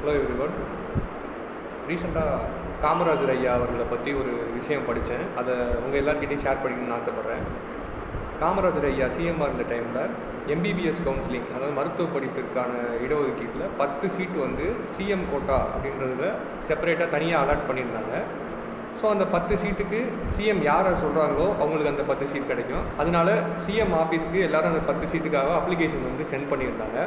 Hello everyone. ரீசெண்டாக காமராஜர் ஐயா அவர்களை பற்றி ஒரு விஷயம் படித்தேன். அதை உங்கள் எல்லாருக்கிட்டையும் ஷேர் பண்ணிக்கணும்னு ஆசைப்பட்றேன். காமராஜர் ஐயா சிஎம்மாக இருந்த டைமில் எம்பிபிஎஸ் கவுன்சிலிங், அதாவது மருத்துவ படிப்பிற்கான இடஒதுக்கீட்டில் 10 சீட்டு வந்து சிஎம் கோட்டா அப்படின்றத செப்பரேட்டாக தனியாக அலாட் பண்ணியிருந்தாங்க. ஸோ அந்த 10 சீட்டுக்கு சிஎம் யாரை சொல்கிறாங்களோ அவங்களுக்கு அந்த 10 சீட் கிடைக்கும். அதனால சிஎம் ஆஃபீஸ்க்கு எல்லோரும் அந்த 10 சீட்டுக்காக அப்ளிகேஷன் வந்து சென்ட் பண்ணியிருந்தாங்க.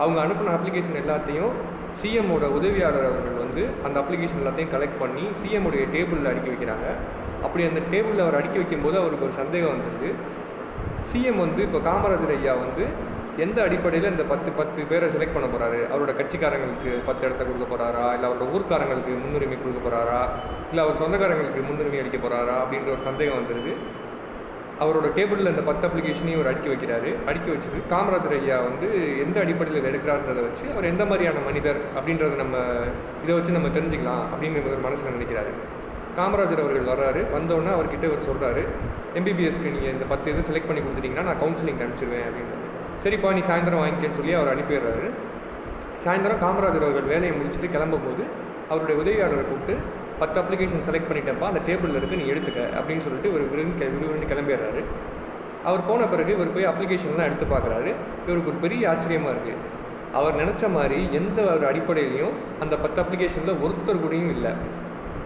அவங்க அனுப்பின அப்ளிகேஷன் எல்லாத்தையும் சிஎம்மோட உதவியாளர் அவர்கள் வந்து அந்த அப்ளிகேஷன் எல்லாத்தையும் கலெக்ட் பண்ணி சிஎம்முடைய டேபிளில் அடுக்கி வைக்கிறாங்க. அப்படி அந்த டேபிளில் அவர் அடுக்கி வைக்கும்போது அவருக்கு ஒரு சந்தேகம் வந்தது. சிஎம் வந்து இப்போ காமராஜர் ஐயா வந்து எந்த அடிப்படையில் இந்த 10 பேரை செலக்ட் பண்ண போகிறாரு? அவரோட கட்சிக்காரங்களுக்கு 10 இடத்த கொடுக்க போகிறாரா, இல்லை அவரோட ஊர்க்காரங்களுக்கு முன்னுரிமை கொடுக்க போகிறாரா, இல்லை அவர் சொந்தக்காரங்களுக்கு முன்னுரிமை அளிக்க போகிறாரா அப்படின்ற ஒரு சந்தேகம் வந்துடுது. அவரோட டேபிளில் இந்த 10 அப்ளிகேஷனையும் அவர் அடுக்கி வைக்கிறாரு. அடுக்கி வச்சுட்டு காமராஜர் ஐயா வந்து எந்த அடிப்படையில் இதை எடுக்கிறாருன்றதை வச்சு அவர் எந்த மாதிரியான மனிதர் அப்படின்றத இதை வச்சு நம்ம தெரிஞ்சுக்கலாம் அப்படின்னு ஒரு மனசில் நினைக்கிறாரு. காமராஜர் அவர்கள் வர்றாரு. வந்தோடனே அவர்கிட்ட இவர் சொல்கிறாரு, எம்பிபிஎஸ்க்கு நீங்கள் இந்த 10 இது செலக்ட் பண்ணி கொடுத்துட்டிங்கன்னா நான் கவுன்சிலிங் அனுப்பிச்சிடுவேன் அப்படின்னு. சரிப்பா நீ சாயந்தரம் வாங்கிக்கன்னு சொல்லி அவர் அனுப்பிடுறாரு. சாயந்தரம் காமராஜர் அவர்கள் வேலையை முடிச்சுட்டு கிளம்பும்போது அவருடைய உதவியாளரை கூப்பிட்டு 10 அப்ளிகேஷன் செலக்ட் பண்ணிட்டப்பா, அந்த டேபிளில் இருக்குது, நீ எடுத்துக்க அப்படின்னு சொல்லிட்டு ஒரு விரும்பி கிளம்பிடுறாரு. அவர் போன பிறகு இவர் போய் அப்ளிகேஷன்லாம் எடுத்து பார்க்குறாரு. இவருக்கு ஒரு பெரிய ஆச்சரியமாக இருக்குது. அவர் நினச்ச மாதிரி எந்த ஒரு அடிப்படையிலையும் அந்த 10 அப்ளிகேஷனில் ஒருத்தர் கூடயும் இல்லை.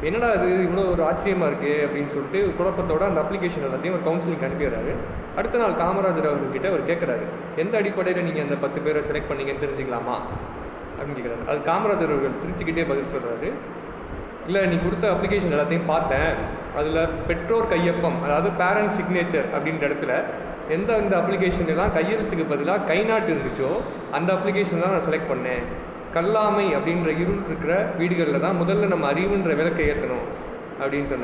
என்னடா அது இவ்வளோ ஒரு ஆச்சரியமாக இருக்குது அப்படின்னு சொல்லிட்டு குழப்பத்தோட அந்த அப்ளிகேஷன் எல்லாத்தையும் ஒரு கவுன்சிலிங் அனுப்பிடுறாரு. அடுத்த நாள் காமராஜர் அவர்கிட்ட அவர் கேட்குறாரு, எந்த அடிப்படையில் நீங்கள் அந்த 10 பேரை செலக்ட் பண்ணீங்கன்னு தெரிஞ்சுக்கலாமா அப்படின்னு கேட்குறாரு. அது காமராஜர் அவர்கள் சிரிச்சுக்கிட்டே பதில் சொல்கிறாரு, இல்லை நீ கொடுத்த அப்ளிகேஷன் எல்லாத்தையும் பார்த்தேன், அதில் பெற்றோர் கையொப்பம், அதாவது பேரண்ட் சிக்னேச்சர் அப்படின்ற இடத்துல எந்த அப்ளிகேஷன் எல்லாம் கையெழுத்துக்கு பதிலாக கை நாட்டு இருந்துச்சோ அந்த அப்ளிகேஷன் தான் நான் செலக்ட் பண்ணேன். கல்லாமை அப்படின்ற இருள் இருக்கிற வீடுகளில் தான் முதல்ல நம்ம அறிவுன்ற விளக்கை ஏற்றணும் அப்படின்னு சொன்னேன்.